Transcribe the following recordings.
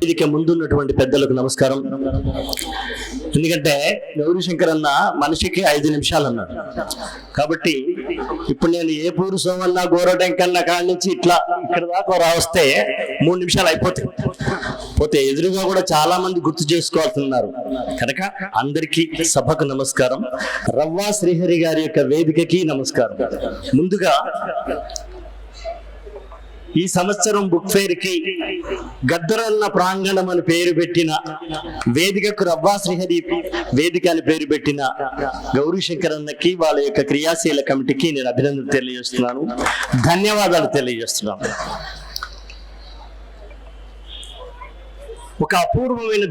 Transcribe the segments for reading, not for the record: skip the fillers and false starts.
వేదిక ముందున్నటువంటి పెద్దలకు నమస్కారం. ఎందుకంటే గౌరీశంకర్ అన్న మనిషికి 5 నిమిషాలు అన్నాడు కాబట్టి ఇప్పుడు నేను ఏ పూరుసం అన్నా గోరటెంకన్నా కాడి నుంచి ఇట్లా ఇక్కడ దాకా రావస్తే 3 నిమిషాలు అయిపోతాయి. పోతే ఎదురుగా కూడా చాలా మంది గుర్తు చేసుకోవాల్సిన్నారు కనుక అందరికీ సభకు నమస్కారం. రవ్వా శ్రీహరి గారి యొక్క వేదికకి నమస్కారం. ముందుగా ఈ సంవత్సరం బుక్ ఫేర్ కి గద్దరన్న ప్రాంగణం అని పేరు పెట్టిన వేదికకు రవ్వా శ్రీహరి వేదిక అని పేరు పెట్టిన గౌరీశంకర్ అన్నకి వాళ్ళ యొక్క క్రియాశీల కమిటీకి నేను అభినందనలు తెలియజేస్తున్నాను, ధన్యవాదాలు తెలియజేస్తున్నాను. ఒక అపూర్వమైన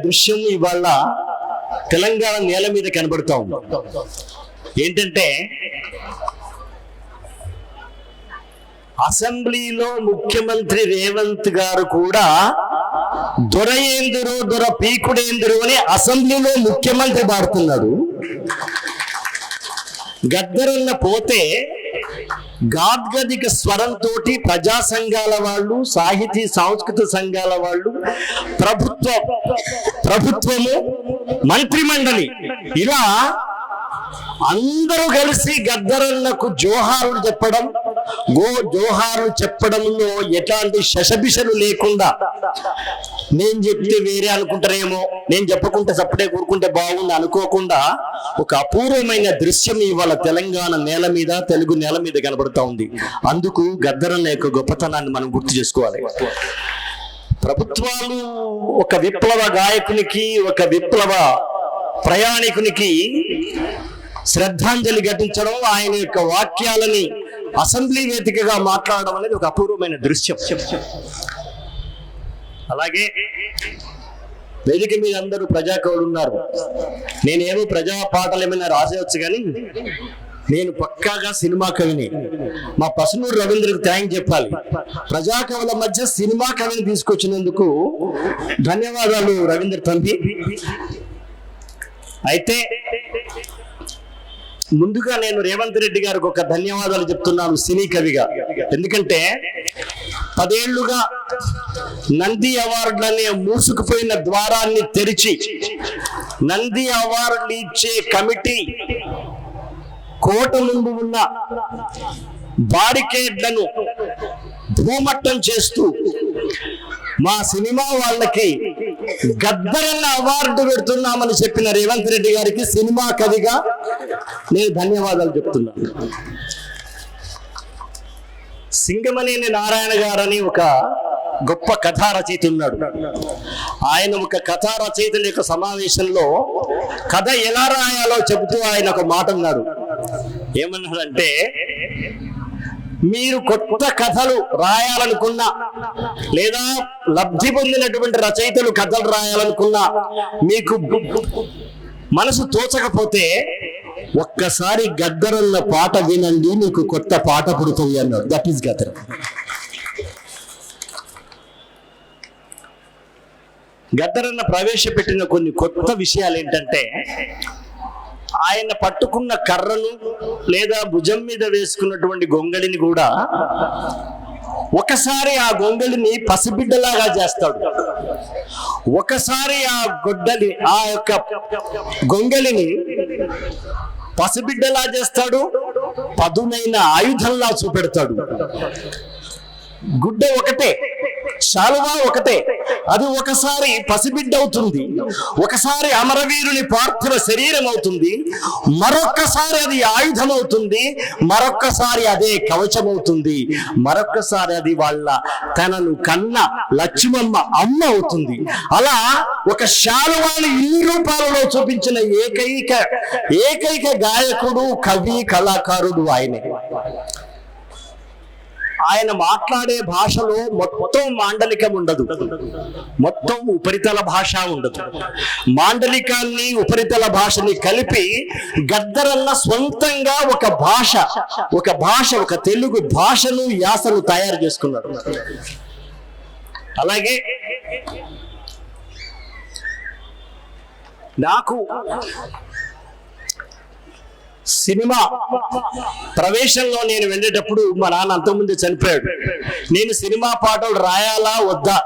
దృశ్యం ఇవాళ తెలంగాణ నేల మీద కనబడుతూ ఉంది. ఏంటంటే అసెంబ్లీలో ముఖ్యమంత్రి రేవంత్ గారు కూడా దొరయేందురు దొర పీకుడేందురు అని అసెంబ్లీలో ముఖ్యమంత్రి పాడుతున్నాడు. గద్దరన్న పోతే గాద్గదిక స్వరంతో ప్రజా సంఘాల వాళ్ళు, సాహితీ సాంస్కృతిక సంఘాల వాళ్ళు, ప్రభుత్వము, మంత్రిమండలి ఇలా అందరూ కలిసి గద్దరన్నకు జోహారులు చెప్పడంలో ఎట్లాంటి శశబిషలు లేకుండా, నేను చెప్తే వేరే అనుకుంటారేమో, నేను చెప్పకుంటే సప్పుడే కూరుకుంటే బాగుంది అనుకోకుండా ఒక అపూర్వమైన దృశ్యం ఇవాళ తెలంగాణ నేల మీద, తెలుగు నేల మీద కనబడుతూ ఉంది. అందుకు గద్దరన్న యొక్క గొప్పతనాన్ని మనం గుర్తు చేసుకోవాలి. ప్రభుత్వాలు ఒక విప్లవ గాయకునికి, ఒక విప్లవ ప్రయాణికునికి శ్రద్ధాంజలి ఘటించడం, ఆయన యొక్క వాక్యాలని అసెంబ్లీ వేదికగా మాట్లాడడం అనేది ఒక అపూర్వమైన దృశ్యం. అలాగే వేదిక మీద అందరూ ప్రజాకవులు ఉన్నారు. నేనేమో ప్రజా పాటలు ఏమైనా రాసేయచ్చు కానీ నేను పక్కాగా సినిమా కవిని. మా పసునూరు రవీంద్రకు థ్యాంక్ చెప్పాలి. ప్రజాకవుల మధ్య సినిమా కవిని తీసుకొచ్చినందుకు ధన్యవాదాలు రవీంద్ర తంపి. అయితే ముందుగా నేను రేవంత్ రెడ్డి గారికి ఒక ధన్యవాదాలు చెప్తున్నాను సినీ కవిగా. ఎందుకంటే 10 ఏళ్లుగా నంది అవార్డులనే మూసుకుపోయిన ద్వారాన్ని తెరిచి నంది అవార్డులు ఇచ్చే కమిటీ కోట ముందు ఉన్న బారికేడ్లను భూమట్టం చేస్తూ మా సినిమా వాళ్ళకి గద్దరన్న అవార్డు పెడుతున్నామని చెప్పిన రేవంత్ రెడ్డి గారికి సినిమా కవిగా నేను ధన్యవాదాలు చెప్తున్నాను. సింగమనేని నారాయణ గారని ఒక గొప్ప కథా రచయిత ఉన్నాడు. ఆయన ఒక కథా రచయితల యొక్క సమావేశంలో కథ ఎలా రాయాలో చెబుతూ ఆయన ఒక మాట అన్నాడు. ఏమన్నాడంటే, మీరు కొత్త కథలు రాయాలనుకున్నా లేదా లబ్ధి పొందినటువంటి రచయితలు కథలు రాయాలనుకున్నా, మీకు మనసు తోచకపోతే ఒక్కసారి గద్దరన్న పాట వినండి, మీకు కొత్త పాట పుడుతుంది అన్నాడు. That is Gaddar. గద్దరన్న ప్రవేశపెట్టిన కొన్ని కొత్త విషయాలు ఏంటంటే, ఆయన పట్టుకున్న కర్రను లేదా భుజం మీద వేసుకున్నటువంటి గొంగళిని కూడా ఒకసారి ఆ గొంగళిని పసిబిడ్డలాగా చేస్తాడు, ఒకసారి ఆ యొక్క గొంగళిని పసిబిడ్డలా చేస్తాడు, పదునైన ఆయుధంలా చూపెడతాడు. గుడ్డ ఒకటే, శాలువా ఒకటే, అది ఒకసారి పసిబిడ్డ అవుతుంది, ఒకసారి అమరవీరుని పార్థివ శరీరం అవుతుంది, మరొక్కసారి అది ఆయుధం అవుతుంది, మరొక్కసారి అదే కవచం అవుతుంది, మరొక్కసారి అది వాళ్ళ తనను కన్న లక్ష్మమ్మ అమ్మ అవుతుంది. అలా ఒక శాలువాని 2 రూపాలలో చూపించిన ఏకైక గాయకుడు, కవి, కళాకారుడు ఆయనే. ఆయన మాట్లాడే భాషలో మొత్తం మాండలికం ఉండదు, మొత్తం ఉపరితల భాష ఉండదు. మాండలికాన్ని, ఉపరితల భాషని కలిపి గద్దరన్న స్వంతంగా ఒక తెలుగు భాషను, యాసను తయారు చేసుకున్నాడు. అలాగే నాకు సినిమా ప్రవేశంలో నేను వెళ్ళేటప్పుడు మా నాన్న అంతకుముందే చనిపోయాడు. నేను సినిమా పాటలు రాయాలా వద్దా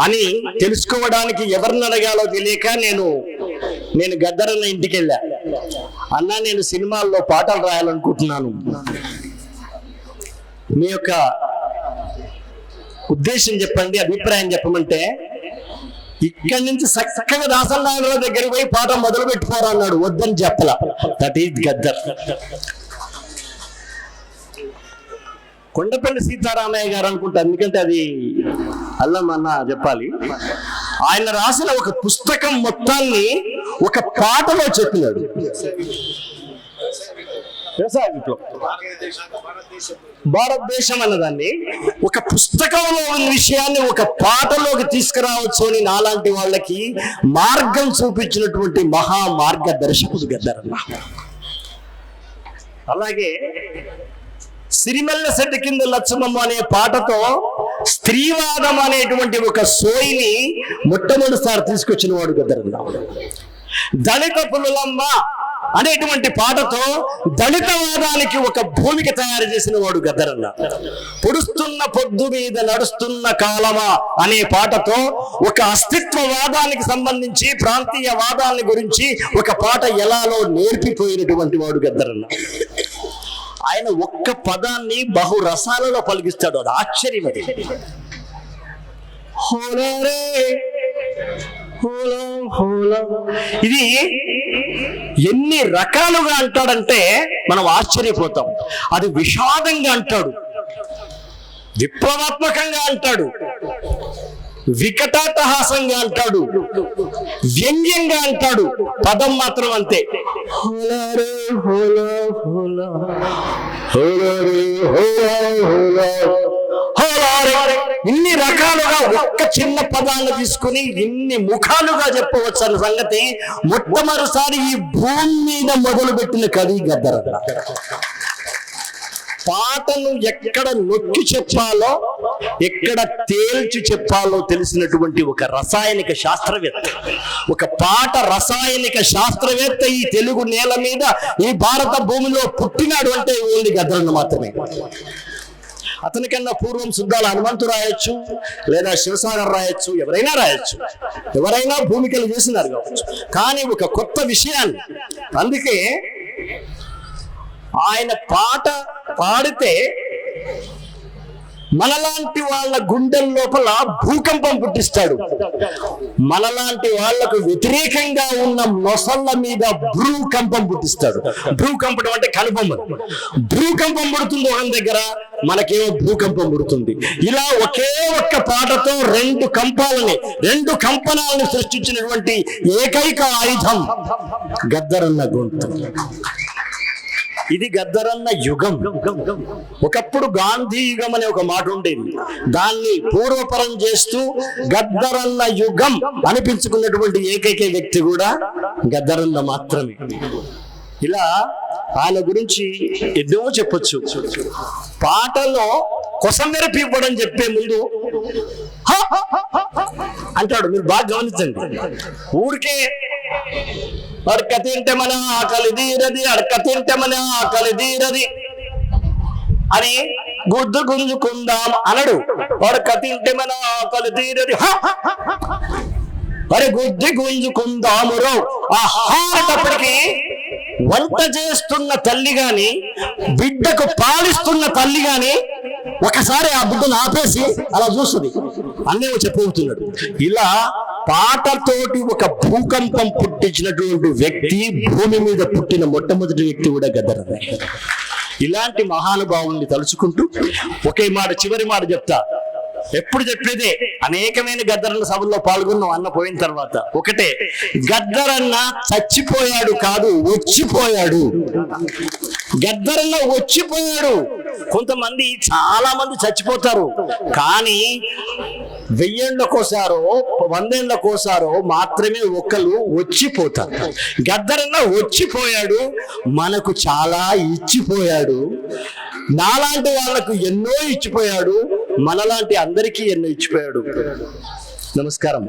అని తెలుసుకోవడానికి ఎవరిని అడగాలో తెలియక నేను గద్దరన్న ఇంటికి వెళ్ళా. అన్నా, నేను సినిమాల్లో పాటలు రాయాలనుకుంటున్నాను, మీ యొక్క ఉద్దేశం చెప్పండి, అభిప్రాయం చెప్పమంటే, ఇక్కడి నుంచి చక్కగా దాసనారాయణరావు దగ్గరికి పోయి పాట మొదలు పెట్టుకోరా అన్నాడు. వద్దని చెప్పలా. That is Gaddar. కొండపల్లి సీతారామయ్య గారు అనుకుంటా, ఎందుకంటే అది అల్లమన్న చెప్పాలి. ఆయన రాసిన ఒక పుస్తకం మొత్తాన్ని ఒక పాటలో చెప్పినాడు. వ్యవసాయ విప్లవం, భారతదేశం అన్నదాన్ని ఒక పుస్తకంలో ఉన్న విషయాన్ని ఒక పాటలోకి తీసుకురావచ్చు అని నాలాంటి వాళ్ళకి మార్గం చూపించినటువంటి మహా మార్గదర్శకుడు గద్దరన్న. అలాగే సిరిమెల్ల సెట్టు కింద లచ్చమ్మ అనే పాటతో స్త్రీవాదం అనేటువంటి ఒక సోయిని మొట్టమొదటిసారి తీసుకొచ్చిన వాడు గద్దరన్న. దళిత పులులమ్మ అనేటువంటి పాటతో దళితవాదానికి ఒక భూమిక తయారు చేసిన వాడు గద్దరన్న. పొడుస్తున్న పొద్దు మీద నడుస్తున్న కాలమా అనే పాటతో ఒక అస్తిత్వవాదానికి సంబంధించి ప్రాంతీయ వాదాల గురించి ఒక పాట ఎలాలో నేర్పిపోయినటువంటి వాడు గద్దరన్న. ఆయన ఒక్క పదాన్ని బహు రసాలలో పలికిస్తాడు. అది ఆశ్చర్యం. అది ఇది ఎన్ని రకాలుగా అంటాడంటే మనం ఆశ్చర్యపోతాం. అది విషాదంగా అంటాడు, విప్లవాత్మకంగా అంటాడు, వికటాటహాసంగా అంటాడు, వ్యంగ్యంగా అంటాడు. పదం మాత్రం అంతే. ఇన్ని రకాలుగా ఒక్క చిన్న పదాన్ని తీసుకుని ఇన్ని ముఖాలుగా చెప్పవచ్చు అన్న సంగతి మొట్టమొదటిసారి ఈ భూమి మీద మొదలుపెట్టిన కవి గద్దరన్న. పాటను ఎక్కడ నొక్కి చెప్పాలో, ఎక్కడ తేల్చి చెప్పాలో తెలిసినటువంటి ఒక రసాయనిక శాస్త్రవేత్త, ఒక పాట రసాయనిక శాస్త్రవేత్త ఈ తెలుగు నేల మీద, ఈ భారత భూమిలో పుట్టినాడు అంటే ఓన్లీ గద్దరన్న మాత్రమే. అతనికన్నా పూర్వం సుద్దాల హనుమంతు రాయొచ్చు, లేదా శివసాగర్ రాయొచ్చు, ఎవరైనా రాయొచ్చు, ఎవరైనా భూమికలు చేసినారు కావచ్చు. కానీ ఒక కొత్త విషయాన్ని, అందుకే ఆయన పాట పాడితే మనలాంటి వాళ్ళ గుండెల లోపల భూకంపం పుట్టిస్తాడు. మనలాంటి వాళ్లకు వ్యతిరేకంగా ఉన్న నొసళ్ళ మీద భూకంపం పుట్టిస్తాడు. భూకంపం అంటే కనుబొమ్మ. భూకంపం పుడుతుంది ఒక దగ్గర, మనకేమో భూకంపం పుడుతుంది. ఇలా ఒకే ఒక్క పాటతో రెండు కంపనాలను సృష్టించినటువంటి ఏకైక ఆయుధం గద్దరన్న గొంతు. ఇది గద్దరన్న యుగం. ఒకప్పుడు గాంధీ యుగం అనే ఒక మాట ఉండేది, దాన్ని పూర్వపరం చేస్తూ గద్దరన్న యుగం అనిపించుకున్నటువంటి ఏకైక వ్యక్తి కూడా గద్దరన్న మాత్రమే. ఇలా ఆయన గురించి ఎన్నో చెప్పొచ్చు. పాటలో కొసమెరపి ఇవ్వడం చెప్పే ముందు అంటాడు. మీరు బాగా గమనించండి. ఊరికే అడక తింటే మన ఆకలి తీరది, అడక తింటే మన ఆకలి తీరది అని గుద్దు గుంజుకుందాం అనడు. అడక తింటే మన ఆకలి తీరది, అరే గుద్ది గుంజుకుందాము రో. ఆహారటప్పటికి వంట చేస్తున్న తల్లి గాని, బిడ్డకు పాలిస్తున్న తల్లి గాని ఒకసారి ఆ బిడ్డను ఆపేసి అలా చూస్తుంది. అన్నీ చెప్పబోతున్నాడు. ఇలా పాటతోటి ఒక భూకంపం పుట్టించినటువంటి వ్యక్తి, భూమి మీద పుట్టిన మొట్టమొదటి వ్యక్తి కూడా గద్దరన్న. ఇలాంటి మహానుభావుల్ని తలుచుకుంటూ ఒకే మాట, చివరి మాట చెప్తా. ఎప్పుడు చెప్పేదే, అనేకమైన గద్దరన్న సభల్లో పాల్గొన్నాం అన్న పోయిన తర్వాత. ఒకటే, గద్దరన్న చచ్చిపోయాడు కాదు, వచ్చిపోయాడు. గద్దరన్న వచ్చిపోయాడు. కొంతమంది, చాలా మంది చచ్చిపోతారు, కానీ 1000 ఏళ్లకోసారో 100 ఏళ్లకోసారో మాత్రమే ఒకరు వచ్చిపోతారు. గద్దరన్న వచ్చిపోయాడు, మనకు చాలా ఇచ్చిపోయాడు. నాలాంటి వాళ్లకు ఎన్నో ఇచ్చిపోయాడు, మనలాంటి అందరికీ ఎన్నో ఇచ్చిపోయాడు. నమస్కారం.